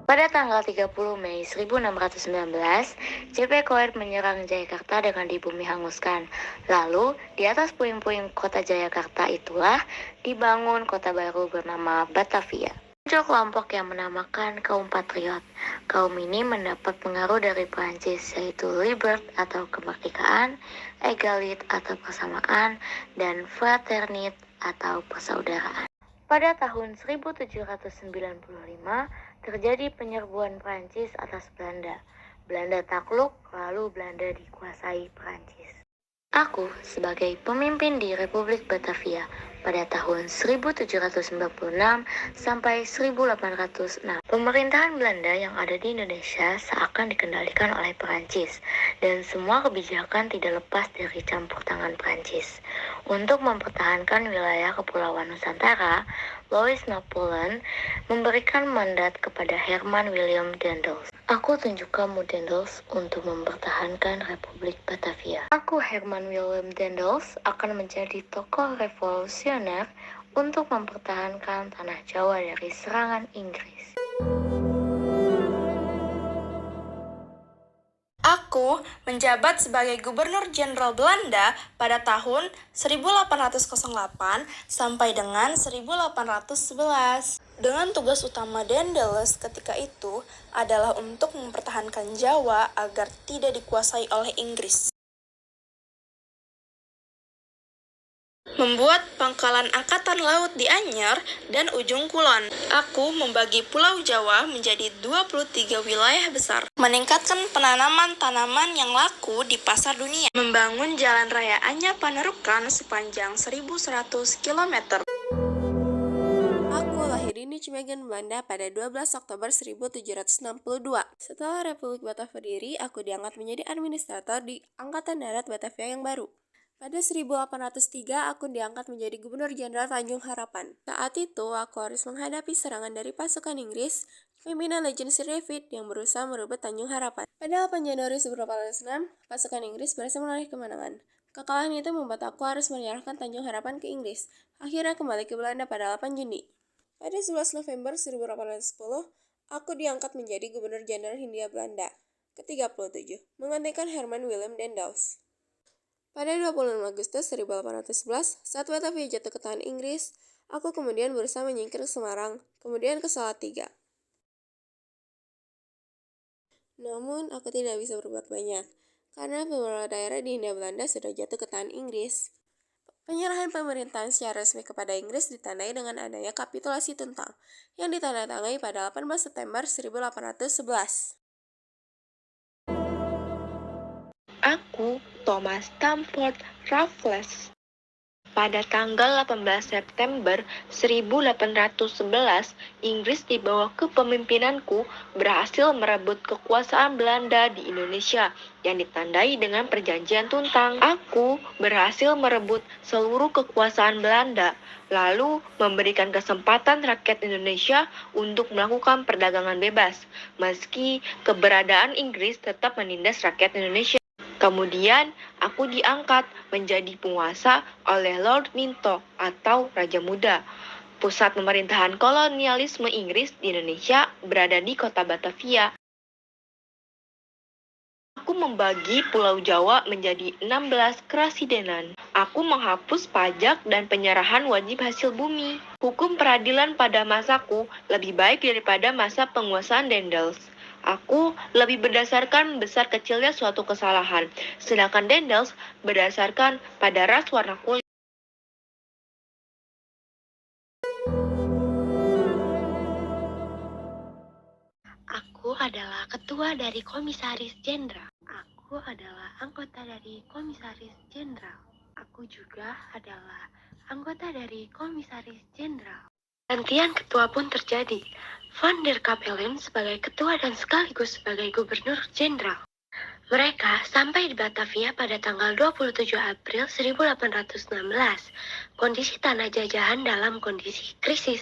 Pada tanggal 30 Mei 1619, JP Koer menyerang Jayakarta dengan dibumi hanguskan. Lalu, di atas puing-puing kota Jayakarta itulah dibangun kota baru bernama Batavia. Muncul kelompok yang menamakan kaum patriot. Kaum ini mendapat pengaruh dari Prancis, yaitu Libert atau kemerdekaan, Egalit atau persamaan, dan Fraternit atau persaudaraan. Pada tahun 1795, terjadi penyerbuan Prancis atas Belanda. Belanda takluk, lalu Belanda dikuasai Prancis. Aku sebagai pemimpin di Republik Batavia pada tahun 1796 sampai 1806. Pemerintahan Belanda yang ada di Indonesia seakan dikendalikan oleh Perancis dan semua kebijakan tidak lepas dari campur tangan Perancis. Untuk mempertahankan wilayah Kepulauan Nusantara, Louis Napoleon memberikan mandat kepada Herman William Daendels. Aku tunjuk kamu, Daendels, untuk mempertahankan Republik Batavia. Aku, Herman William Daendels, akan menjadi tokoh revolusioner untuk mempertahankan tanah Jawa dari serangan Inggris. Aku menjabat sebagai Gubernur Jenderal Belanda pada tahun 1808 sampai dengan 1811. Dengan tugas utama Daendels ketika itu adalah untuk mempertahankan Jawa agar tidak dikuasai oleh Inggris. Membuat pangkalan angkatan laut di Anyer dan Ujung Kulon. Aku membagi Pulau Jawa menjadi 23 wilayah besar. Meningkatkan penanaman tanaman yang laku di pasar dunia. Membangun jalan raya Anyer Panerukan sepanjang 1100 km. Aku lahir di Nijmegen, Belanda pada 12 Oktober 1762. Setelah Republik Batavia berdiri, aku diangkat menjadi administrator di Angkatan Darat Batavia yang baru. Pada 1803, aku diangkat menjadi Gubernur Jenderal Tanjung Harapan. Saat itu, aku harus menghadapi serangan dari pasukan Inggris, pimpinan Legend Sir David yang berusaha merebut Tanjung Harapan. Pada 8 Januari 1806, pasukan Inggris berhasil meraih kemenangan. Kekalahan itu membuat aku harus menyerahkan Tanjung Harapan ke Inggris. Akhirnya kembali ke Belanda pada 8 Juni. Pada 11 November 1810, aku diangkat menjadi Gubernur Jenderal Hindia Belanda ke-37, menggantikan Herman Willem Daendels. Pada 26 Agustus 1811, saat Batavia jatuh ke tangan Inggris, aku kemudian berusaha menyingkir ke Semarang, kemudian ke Salatiga. Namun, aku tidak bisa berbuat banyak, karena beberapa daerah di Hindia Belanda sudah jatuh ke tangan Inggris. Penyerahan pemerintahan secara resmi kepada Inggris ditandai dengan adanya kapitulasi Tuntang, yang ditandatangani pada 18 September 1811. Aku, Thomas Stamford Raffles. Pada tanggal 18 September 1811, Inggris di bawah kepemimpinanku berhasil merebut kekuasaan Belanda di Indonesia yang ditandai dengan perjanjian Tuntang. Aku berhasil merebut seluruh kekuasaan Belanda, lalu memberikan kesempatan rakyat Indonesia untuk melakukan perdagangan bebas, meski keberadaan Inggris tetap menindas rakyat Indonesia. Kemudian, aku diangkat menjadi penguasa oleh Lord Minto atau Raja Muda. Pusat pemerintahan kolonialisme Inggris di Indonesia berada di kota Batavia. Aku membagi Pulau Jawa menjadi 16 kerasidenan. Aku menghapus pajak dan penyerahan wajib hasil bumi. Hukum peradilan pada masaku lebih baik daripada masa penguasaan Daendels. Aku lebih berdasarkan besar kecilnya suatu kesalahan, sedangkan Daendels berdasarkan pada ras warna kulit. Aku adalah ketua dari Komisaris Jenderal. Aku adalah anggota dari Komisaris Jenderal. Aku juga adalah anggota dari Komisaris Jenderal. Gantian ketua pun terjadi. Van der Capellen sebagai ketua dan sekaligus sebagai Gubernur Jenderal. Mereka sampai di Batavia pada tanggal 27 April 1816. Kondisi tanah jajahan dalam kondisi krisis.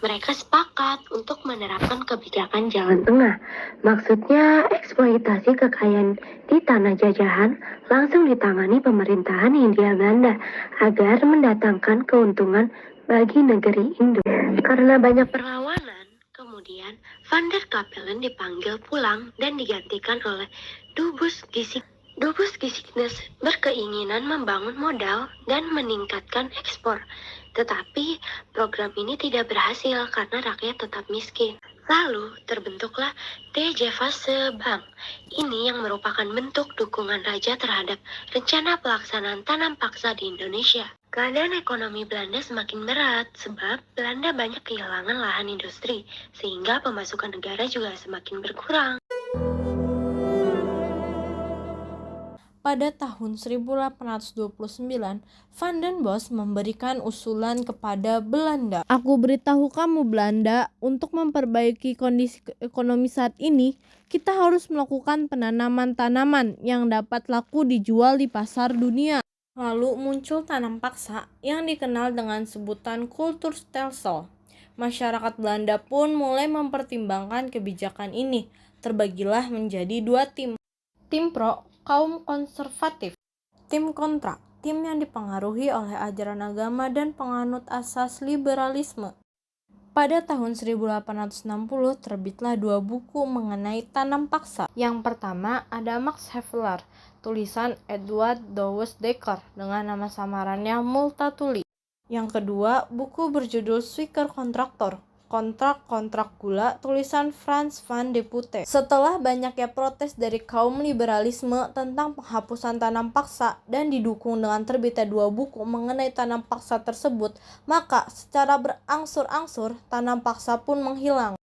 Mereka sepakat untuk menerapkan kebijakan jalan tengah. Maksudnya, eksploitasi kekayaan di tanah jajahan langsung ditangani pemerintahan Hindia Belanda agar mendatangkan keuntungan bagi negeri induk. Karena banyak perlawanan, kemudian Van der Capellen dipanggil pulang dan digantikan oleh Dubus Gisik. Dubus Gisiknes berkeinginan membangun modal dan meningkatkan ekspor. Tetapi program ini tidak berhasil karena rakyat tetap miskin. Lalu terbentuklah TJVase Bank. Ini yang merupakan bentuk dukungan raja terhadap rencana pelaksanaan tanam paksa di Indonesia. Keadaan ekonomi Belanda semakin berat sebab Belanda banyak kehilangan lahan industri, sehingga pemasukan negara juga semakin berkurang. Pada tahun 1829, Van den Bosch memberikan usulan kepada Belanda. Aku beritahu kamu Belanda, untuk memperbaiki kondisi ekonomi saat ini, kita harus melakukan penanaman tanaman yang dapat laku dijual di pasar dunia. Lalu muncul tanam paksa yang dikenal dengan sebutan Kulturstelsel. Masyarakat Belanda pun mulai mempertimbangkan kebijakan ini. Terbagilah menjadi dua tim. Tim pro, kaum konservatif. Tim kontra, tim yang dipengaruhi oleh ajaran agama dan penganut asas liberalisme. Pada tahun 1860 terbitlah dua buku mengenai tanam paksa. Yang pertama ada Max Havelaar, tulisan Edward Douwes Dekker dengan nama samarannya Multatuli. Yang kedua, buku berjudul Zwicker Kontraktor, kontrak-kontrak gula, tulisan Frans van de Putte. Setelah banyaknya protes dari kaum liberalisme tentang penghapusan tanam paksa dan didukung dengan terbitnya dua buku mengenai tanam paksa tersebut, maka secara berangsur-angsur tanam paksa pun menghilang.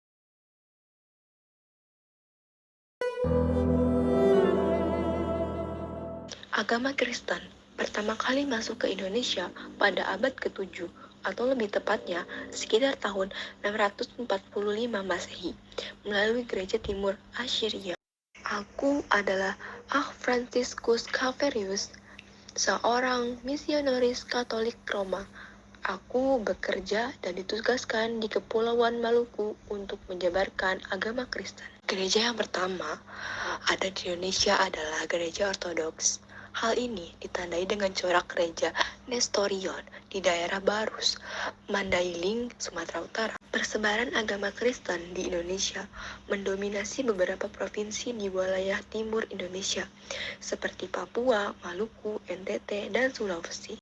Agama Kristen pertama kali masuk ke Indonesia pada abad ke-7 atau lebih tepatnya sekitar tahun 645 Masehi melalui gereja timur Assyria. Aku adalah Franciscus Xaverius, seorang misionaris Katolik Roma. Aku bekerja dan ditugaskan di Kepulauan Maluku untuk menyebarkan agama Kristen. Gereja yang pertama ada di Indonesia adalah Gereja Ortodoks. Hal ini ditandai dengan corak gereja Nestorion di daerah Barus, Mandailing, Sumatera Utara. Persebaran agama Kristen di Indonesia mendominasi beberapa provinsi di wilayah timur Indonesia, seperti Papua, Maluku, NTT, dan Sulawesi.